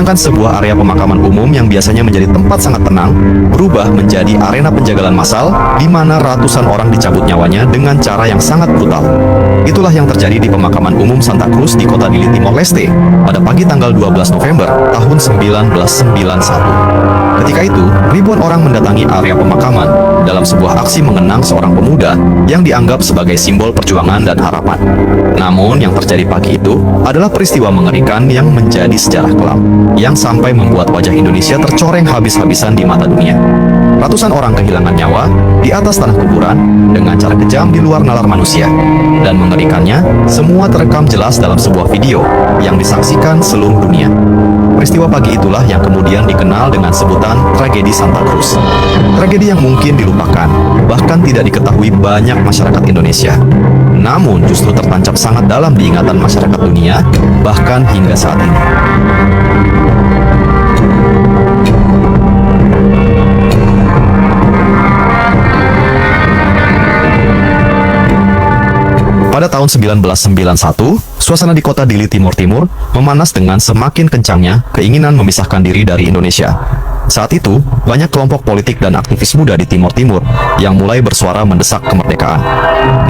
Sedangkan sebuah area pemakaman umum yang biasanya menjadi tempat sangat tenang, berubah menjadi arena penjagalan massal di mana ratusan orang dicabut nyawanya dengan cara yang sangat brutal. Itulah yang terjadi di pemakaman umum Santa Cruz di kota Dili, Timor Leste pada pagi tanggal 12 November tahun 1991. Ketika itu, ribuan orang mendatangi area pemakaman dalam sebuah aksi mengenang seorang pemuda yang dianggap sebagai simbol perjuangan dan harapan. Namun, yang terjadi pagi itu adalah peristiwa mengerikan yang menjadi sejarah kelam, yang sampai membuat wajah Indonesia tercoreng habis-habisan di mata dunia. Ratusan orang kehilangan nyawa di atas tanah kuburan dengan cara kejam di luar nalar manusia. Dan mengerikannya, semua terekam jelas dalam sebuah video yang disaksikan seluruh dunia. Peristiwa pagi itulah yang kemudian dikenal dengan sebutan tragedi Santa Cruz. Tragedi yang mungkin dilupakan, bahkan tidak diketahui banyak masyarakat Indonesia. Namun justru tertancap sangat dalam di ingatan masyarakat dunia, bahkan hingga saat ini. Pada tahun 1991, suasana di kota Dili, Timor Timur memanas dengan semakin kencangnya keinginan memisahkan diri dari Indonesia. Saat itu, banyak kelompok politik dan aktivis muda di Timor Timur yang mulai bersuara mendesak kemerdekaan.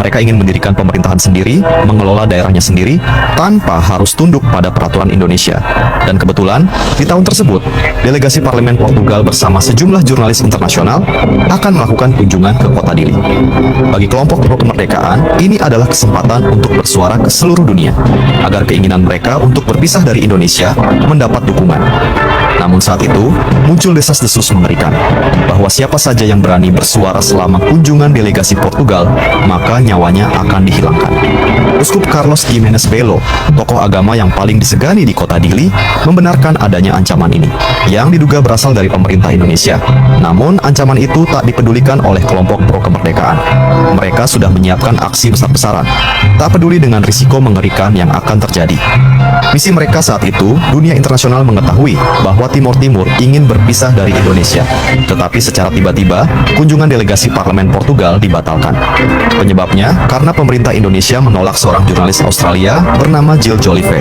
Mereka ingin mendirikan pemerintahan sendiri, mengelola daerahnya sendiri, tanpa harus tunduk pada peraturan Indonesia. Dan kebetulan, di tahun tersebut, delegasi parlemen Portugal bersama sejumlah jurnalis internasional akan melakukan kunjungan ke kota Dili. Bagi kelompok pro kemerdekaan, ini adalah kesempatan untuk bersuara ke seluruh dunia, agar keinginan mereka untuk berpisah dari Indonesia mendapat dukungan. Namun saat itu, muncul desas-desus mengerikan bahwa siapa saja yang berani bersuara selama kunjungan delegasi Portugal, maka nyawanya akan dihilangkan. Uskup Carlos Gimenez Belo, tokoh agama yang paling disegani di kota Dili, membenarkan adanya ancaman ini, yang diduga berasal dari pemerintah Indonesia. Namun, ancaman itu tak dipedulikan oleh kelompok pro kemerdekaan. Mereka sudah menyiapkan aksi besar-besaran, tak peduli dengan risiko mengerikan yang akan terjadi. Misi mereka saat itu, dunia internasional mengetahui bahwa Timor Timur ingin berpisah dari Indonesia. Tetapi secara tiba-tiba, kunjungan delegasi parlemen Portugal dibatalkan. Penyebabnya karena pemerintah Indonesia menolak seorang jurnalis Australia bernama Jill Joliffe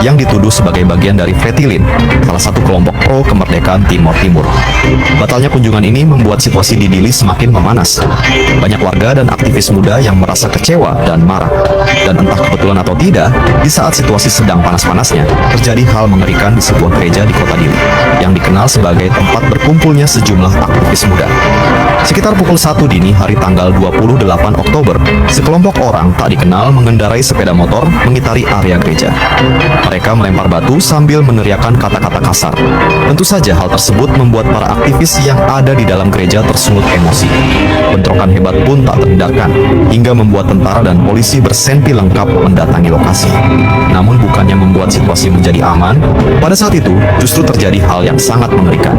yang dituduh sebagai bagian dari Fretilin, salah satu kelompok pro kemerdekaan Timor Timur. Batalnya kunjungan ini membuat situasi di Dili semakin memanas. Banyak warga dan aktivis muda yang merasa kecewa dan marah. Dan entah kebetulan atau tidak, di saat situasi sedang panas-panasnya, terjadi hal mengerikan di sebuah gereja di kota Dili yang dikenal sebagai tempat berkumpulnya sejumlah aktivis muda. Sekitar pukul 1 dini hari tanggal 28 Oktober, sekelompok orang tak dikenal mengendarai sepeda motor mengitari area gereja. Mereka melempar batu sambil meneriakkan kata-kata kasar. Tentu saja hal tersebut membuat para aktivis yang ada di dalam gereja tersulut emosi. Bentrokan hebat pun tak terhindarkan, hingga membuat tentara dan polisi bersenpi lengkap mendatangi lokasi. Namun bukannya membuat situasi menjadi aman, pada saat itu justru terjadi hal yang sangat mengerikan.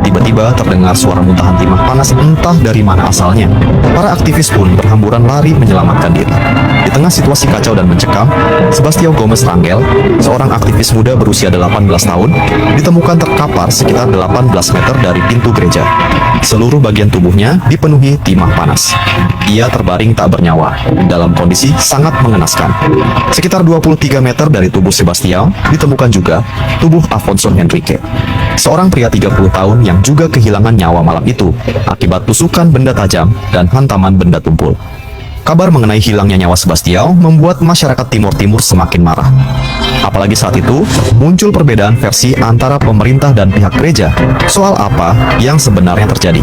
Tiba-tiba terdengar suara muntahan timah panas entah dari mana asalnya. Para aktivis pun berhamburan lari menyelamatkan diri. Di tengah situasi kacau dan mencekam, Sebastião Gomes Rangel, seorang aktivis muda berusia 18 tahun, ditemukan terkapar sekitar 18 meter dari pintu gereja. Seluruh bagian tubuhnya dipenuhi timah panas. Ia terbaring tak bernyawa, dalam kondisi sangat mengenaskan. Sekitar 23 meter dari tubuh Sebastião, ditemukan juga tubuh Afonso Henrique, seorang pria 30 tahun yang juga kehilangan nyawa malam itu akibat tusukan benda tajam dan hantaman benda tumpul. Kabar mengenai hilangnya nyawa Sebastião membuat masyarakat Timor Timur semakin marah. Apalagi saat itu, muncul perbedaan versi antara pemerintah dan pihak gereja soal apa yang sebenarnya terjadi.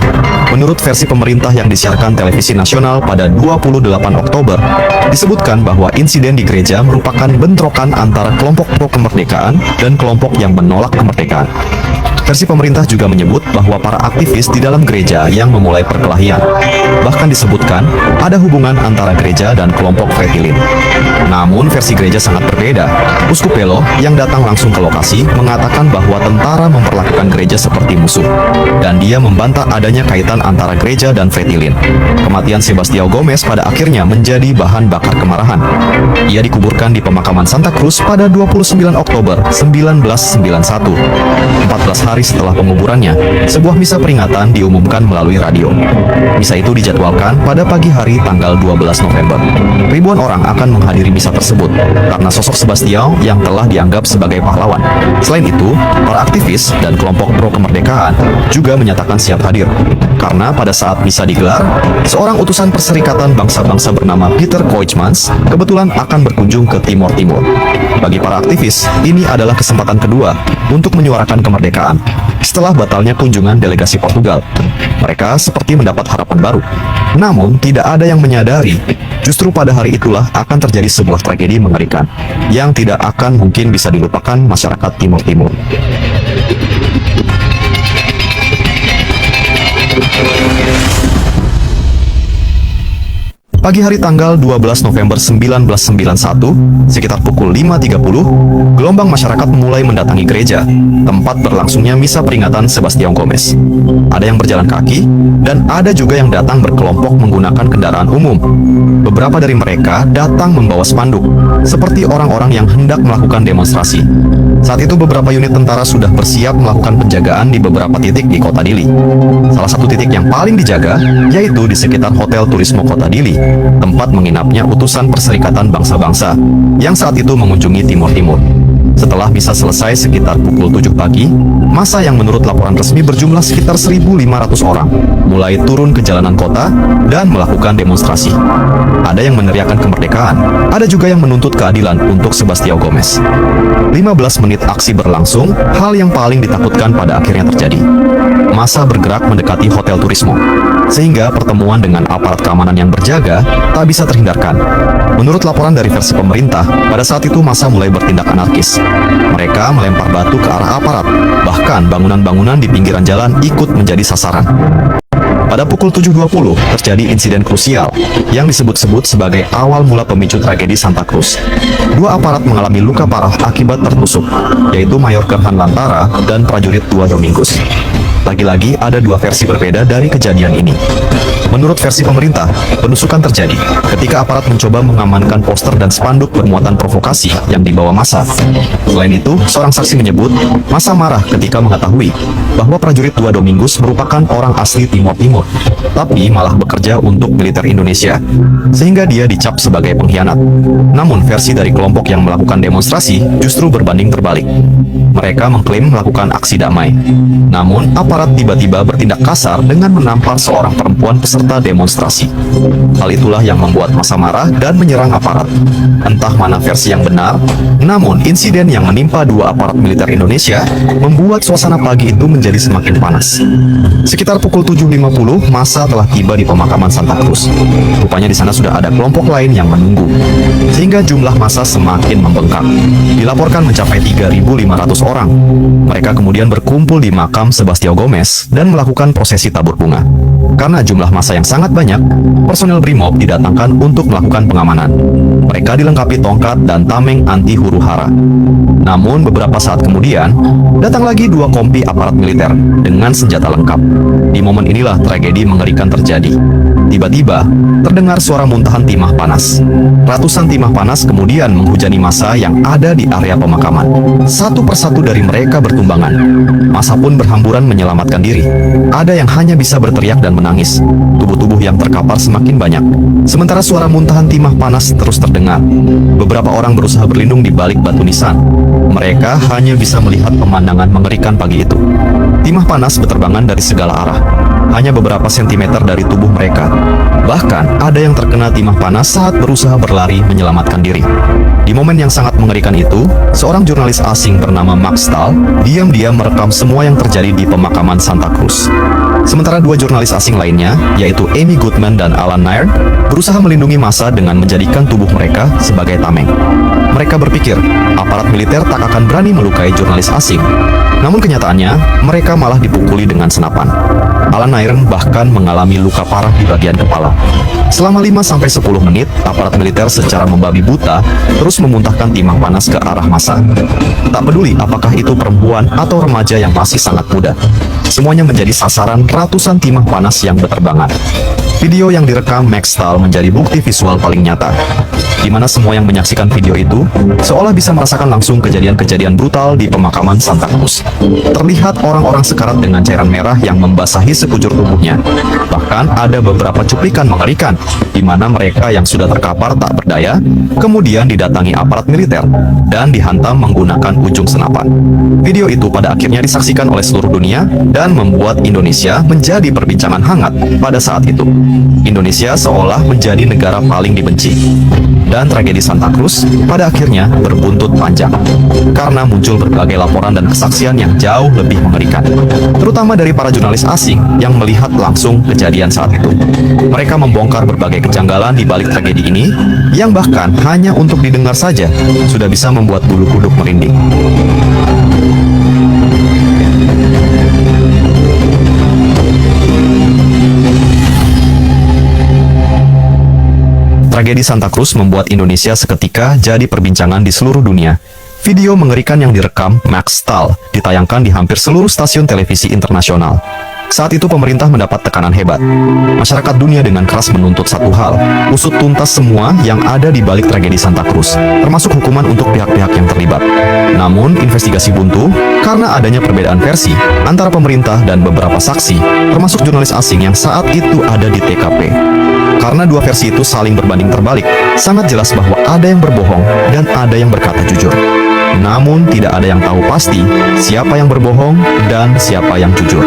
Menurut versi pemerintah yang disiarkan televisi nasional pada 28 Oktober, disebutkan bahwa insiden di gereja merupakan bentrokan antara kelompok pro kemerdekaan dan kelompok yang menolak kemerdekaan. Versi pemerintah juga menyebut bahwa para aktivis di dalam gereja yang memulai perkelahian. Bahkan disebutkan ada hubungan antara gereja dan kelompok Fretilin. Namun versi gereja sangat berbeda. Uskup Belo yang datang langsung ke lokasi mengatakan bahwa tentara memperlakukan gereja seperti musuh, dan dia membantah adanya kaitan antara gereja dan Fretilin. Kematian Sebastião Gomes pada akhirnya menjadi bahan bakar kemarahan. Ia dikuburkan di pemakaman Santa Cruz pada 29 Oktober 1991. 14 hari hari setelah penguburannya, sebuah misa peringatan diumumkan melalui radio. Misa itu dijadwalkan pada pagi hari tanggal 12 November. Ribuan orang akan menghadiri misa tersebut karena sosok Sebastião yang telah dianggap sebagai pahlawan. Selain itu, para aktivis dan kelompok pro kemerdekaan juga menyatakan siap hadir. Karena pada saat misa digelar, seorang utusan Perserikatan Bangsa-Bangsa bernama Peter Koopmans kebetulan akan berkunjung ke Timor Timur. Bagi para aktivis, ini adalah kesempatan kedua untuk menyuarakan kemerdekaan setelah batalnya kunjungan delegasi Portugal. Mereka seperti mendapat harapan baru. Namun, tidak ada yang menyadari justru pada hari itulah akan terjadi sebuah tragedi mengerikan yang tidak akan mungkin bisa dilupakan masyarakat Timor Timur. Pagi hari tanggal 12 November 1991, sekitar pukul 5.30, gelombang masyarakat mulai mendatangi gereja, tempat berlangsungnya misa peringatan Sebastião Gomes. Ada yang berjalan kaki, dan ada juga yang datang berkelompok menggunakan kendaraan umum. Beberapa dari mereka datang membawa spanduk, seperti orang-orang yang hendak melakukan demonstrasi. Saat itu beberapa unit tentara sudah bersiap melakukan penjagaan di beberapa titik di kota Dili. Salah satu titik yang paling dijaga, yaitu di sekitar Hotel Turismo Kota Dili, tempat menginapnya utusan Perserikatan Bangsa-Bangsa yang saat itu mengunjungi Timor Timur. Setelah misa selesai sekitar pukul 7 pagi, massa yang menurut laporan resmi berjumlah sekitar 1.500 orang mulai turun ke jalanan kota dan melakukan demonstrasi. Ada yang meneriakkan kemerdekaan, ada juga yang menuntut keadilan untuk Sebastião Gomes. 15 menit aksi berlangsung, hal yang paling ditakutkan pada akhirnya terjadi. Massa bergerak mendekati Hotel Turismo, sehingga pertemuan dengan aparat keamanan yang berjaga tak bisa terhindarkan. Menurut laporan dari versi pemerintah, pada saat itu massa mulai bertindak anarkis. Mereka melempar batu ke arah aparat, bahkan bangunan-bangunan di pinggiran jalan ikut menjadi sasaran. Pada pukul 7.20, terjadi insiden krusial yang disebut-sebut sebagai awal mula pemicu tragedi Santa Cruz. Dua aparat mengalami luka parah akibat tertusuk, yaitu Mayor Gerhan Lantara dan prajurit 2 Domingos. Lagi-lagi ada dua versi berbeda dari kejadian ini. Menurut versi pemerintah, penusukan terjadi ketika aparat mencoba mengamankan poster dan spanduk bermuatan provokasi yang dibawa massa. Selain itu, seorang saksi menyebut massa marah ketika mengetahui bahwa prajurit 2 Domingos merupakan orang asli Timor Timur, tapi malah bekerja untuk militer Indonesia, sehingga dia dicap sebagai pengkhianat. Namun versi dari kelompok yang melakukan demonstrasi justru berbanding terbalik. Mereka mengklaim melakukan aksi damai. Namun, aparat tiba-tiba bertindak kasar dengan menampar seorang perempuan peserta demonstrasi. Hal itulah yang membuat massa marah dan menyerang aparat. Entah mana versi yang benar, namun insiden yang menimpa dua aparat militer Indonesia membuat suasana pagi itu menjadi semakin panas. Sekitar pukul 7.50, massa telah tiba di pemakaman Santa Cruz. Rupanya di sana sudah ada kelompok lain yang menunggu, sehingga jumlah massa semakin membengkak. Dilaporkan mencapai 3.500 orang. Mereka kemudian berkumpul di makam Sebastião Gomes dan melakukan prosesi tabur bunga. Karena jumlah massa yang sangat banyak, personel BRIMOB didatangkan untuk melakukan pengamanan. Mereka dilengkapi tongkat dan tameng anti huru-hara. Namun beberapa saat kemudian, datang lagi dua kompi aparat militer dengan senjata lengkap. Di momen inilah tragedi mengerikan terjadi. Tiba-tiba, terdengar suara muntahan timah panas. Ratusan timah panas kemudian menghujani massa yang ada di area pemakaman. Satu persatu dari mereka bertumbangan. Massa pun berhamburan menyelamatkan diri. Ada yang hanya bisa berteriak dan menangis. Tubuh-tubuh yang terkapar semakin banyak. Sementara suara muntahan timah panas terus terdengar. Beberapa orang berusaha berlindung di balik batu nisan. Mereka hanya bisa melihat pemandangan mengerikan pagi itu. Timah panas berterbangan dari segala arah. Hanya beberapa sentimeter dari tubuh mereka. Bahkan, ada yang terkena timah panas saat berusaha berlari menyelamatkan diri. Di momen yang sangat mengerikan itu, seorang jurnalis asing bernama Max Stahl diam-diam merekam semua yang terjadi di pemakaman Santa Cruz. Sementara dua jurnalis asing lainnya, yaitu Amy Goodman dan Alan Nairn, berusaha melindungi massa dengan menjadikan tubuh mereka sebagai tameng. Mereka berpikir, aparat militer tak akan berani melukai jurnalis asing. Namun kenyataannya, mereka malah dipukuli dengan senapan. Alan Nairn bahkan mengalami luka parah di bagian kepala. Selama 5-10 menit, aparat militer secara membabi buta terus memuntahkan timah panas ke arah massa. Tak peduli apakah itu perempuan atau remaja yang masih sangat muda. Semuanya menjadi sasaran ratusan timah panas yang berterbangan. Video yang direkam Max Stahl menjadi bukti visual paling nyata, di mana semua yang menyaksikan video itu seolah bisa merasakan langsung kejadian-kejadian brutal di pemakaman Santa Cruz. Terlihat orang-orang sekarat dengan cairan merah yang membasahi sekujur tubuhnya. Bahkan ada beberapa cuplikan mengerikan, di mana mereka yang sudah terkapar tak berdaya, kemudian didatangi aparat militer dan dihantam menggunakan ujung senapan. Video itu pada akhirnya disaksikan oleh seluruh dunia dan membuat Indonesia menjadi perbincangan hangat pada saat itu. Indonesia seolah menjadi negara paling dibenci. Dan tragedi Santa Cruz pada akhirnya berbuntut panjang, karena muncul berbagai laporan dan kesaksian yang jauh lebih mengerikan, terutama dari para jurnalis asing yang melihat langsung kejadian saat itu. Mereka membongkar berbagai kejanggalan di balik tragedi ini, yang bahkan hanya untuk didengar saja sudah bisa membuat bulu kuduk merinding. Tragedi Santa Cruz membuat Indonesia seketika jadi perbincangan di seluruh dunia. Video mengerikan yang direkam Max Stahl ditayangkan di hampir seluruh stasiun televisi internasional. Saat itu pemerintah mendapat tekanan hebat. Masyarakat dunia dengan keras menuntut satu hal, usut tuntas semua yang ada di balik tragedi Santa Cruz, termasuk hukuman untuk pihak-pihak yang terlibat. Namun, investigasi buntu karena adanya perbedaan versi antara pemerintah dan beberapa saksi, termasuk jurnalis asing yang saat itu ada di TKP. Karena dua versi itu saling berbanding terbalik, sangat jelas bahwa ada yang berbohong dan ada yang berkata jujur. Namun tidak ada yang tahu pasti siapa yang berbohong dan siapa yang jujur.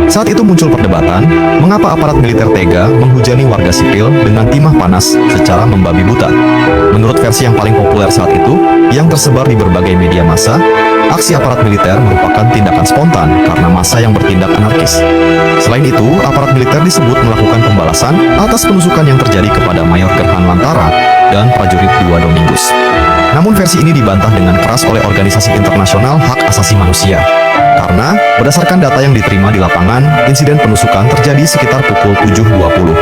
Saat itu muncul perdebatan, mengapa aparat militer tega menghujani warga sipil dengan timah panas secara membabi buta. Menurut versi yang paling populer saat itu, yang tersebar di berbagai media massa, aksi aparat militer merupakan tindakan spontan karena massa yang bertindak anarkis. Selain itu, aparat militer disebut melakukan pembalasan atas penusukan yang terjadi kepada Mayor Gerhan Lantara dan prajurit 2 Domingus. Namun versi ini dibantah dengan keras oleh organisasi internasional hak asasi manusia. Karena berdasarkan data yang diterima di lapangan, insiden penusukan terjadi sekitar pukul 7.20.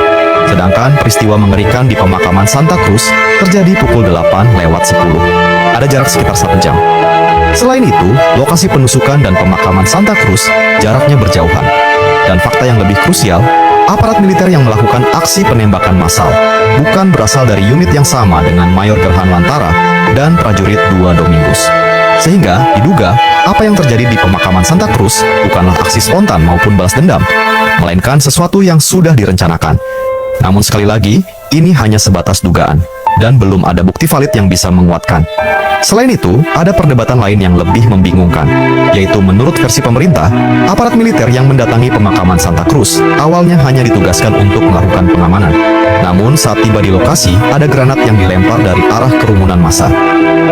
Sedangkan peristiwa mengerikan di pemakaman Santa Cruz terjadi pukul 8:10. Ada jarak sekitar 1 jam. Selain itu, lokasi penusukan dan pemakaman Santa Cruz jaraknya berjauhan. Dan fakta yang lebih krusial, aparat militer yang melakukan aksi penembakan massal bukan berasal dari unit yang sama dengan Mayor Gerhan Lantara dan prajurit 2 Domingus. Sehingga diduga apa yang terjadi di pemakaman Santa Cruz bukanlah aksi spontan maupun balas dendam, melainkan sesuatu yang sudah direncanakan. Namun sekali lagi, ini hanya sebatas dugaan dan belum ada bukti valid yang bisa menguatkan. Selain itu, ada perdebatan lain yang lebih membingungkan, yaitu menurut versi pemerintah, aparat militer yang mendatangi pemakaman Santa Cruz awalnya hanya ditugaskan untuk melakukan pengamanan. Namun saat tiba di lokasi, ada granat yang dilempar dari arah kerumunan massa.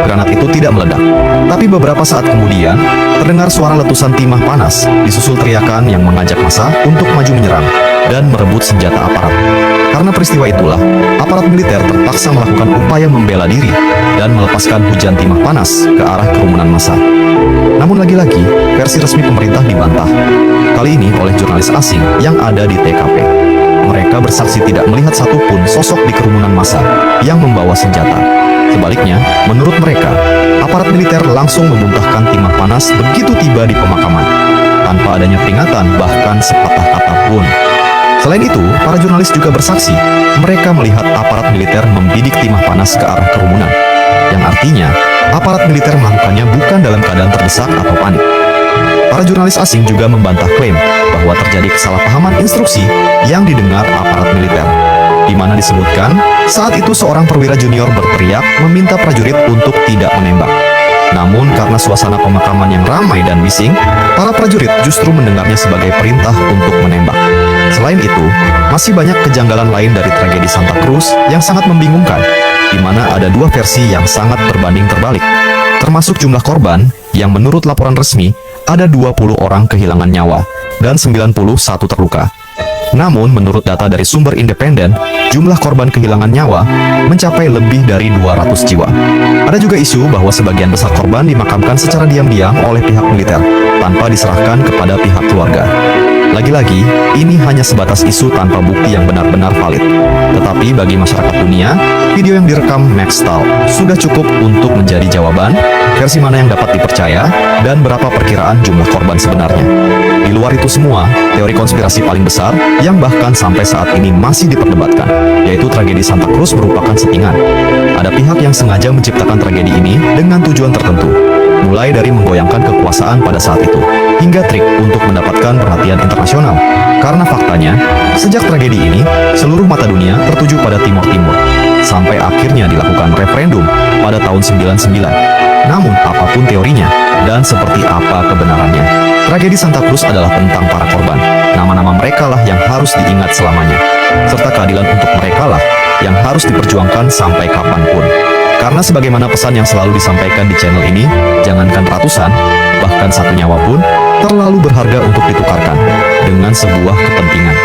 Granat itu tidak meledak, tapi beberapa saat kemudian, terdengar suara letusan timah panas, disusul teriakan yang mengajak massa untuk maju menyerang dan merebut senjata aparat. Karena peristiwa itulah, aparat militer terpaksa melakukan upaya membela diri dan melepaskan hujan timah panas ke arah kerumunan massa. Namun lagi-lagi, versi resmi pemerintah dibantah, kali ini oleh jurnalis asing yang ada di TKP. Mereka bersaksi tidak melihat satupun sosok di kerumunan massa yang membawa senjata. Sebaliknya, menurut mereka, aparat militer langsung memuntahkan timah panas begitu tiba di pemakaman, tanpa adanya peringatan bahkan sepatah kata pun. Selain itu, para jurnalis juga bersaksi, mereka melihat aparat militer membidik timah panas ke arah kerumunan, yang artinya aparat militer melakukannya bukan dalam keadaan terdesak atau panik. Para jurnalis asing juga membantah klaim bahwa terjadi kesalahpahaman instruksi yang didengar aparat militer, di mana disebutkan saat itu seorang perwira junior berteriak meminta prajurit untuk tidak menembak. Namun karena suasana pemakaman yang ramai dan bising, para prajurit justru mendengarnya sebagai perintah untuk menembak. Selain itu, masih banyak kejanggalan lain dari tragedi Santa Cruz yang sangat membingungkan, di mana ada dua versi yang sangat berbanding terbalik, termasuk jumlah korban yang menurut laporan resmi ada 20 orang kehilangan nyawa dan 91 terluka. Namun menurut data dari sumber independen, jumlah korban kehilangan nyawa mencapai lebih dari 200 jiwa. Ada juga isu bahwa sebagian besar korban dimakamkan secara diam-diam oleh pihak militer tanpa diserahkan kepada pihak keluarga. Lagi-lagi, ini hanya sebatas isu tanpa bukti yang benar-benar valid. Tetapi bagi masyarakat dunia, video yang direkam Max Stahl sudah cukup untuk menjadi jawaban versi mana yang dapat dipercaya dan berapa perkiraan jumlah korban sebenarnya. Di luar itu semua, teori konspirasi paling besar yang bahkan sampai saat ini masih diperdebatkan, yaitu tragedi Santa Cruz merupakan settingan. Ada pihak yang sengaja menciptakan tragedi ini dengan tujuan tertentu, mulai dari menggoyangkan kekuasaan pada saat itu, hingga trik untuk mendapatkan perhatian internasional. Karena faktanya, sejak tragedi ini, seluruh mata dunia tertuju pada Timor Timur, sampai akhirnya dilakukan referendum pada tahun 99. Namun apapun teorinya, dan seperti apa kebenarannya, tragedi Santa Cruz adalah tentang para korban. Nama-nama mereka lah yang harus diingat selamanya, serta keadilan untuk mereka lah yang harus diperjuangkan sampai kapanpun. Karena sebagaimana pesan yang selalu disampaikan di channel ini, jangankan ratusan, bahkan satu nyawa pun terlalu berharga untuk ditukarkan dengan sebuah kepentingan.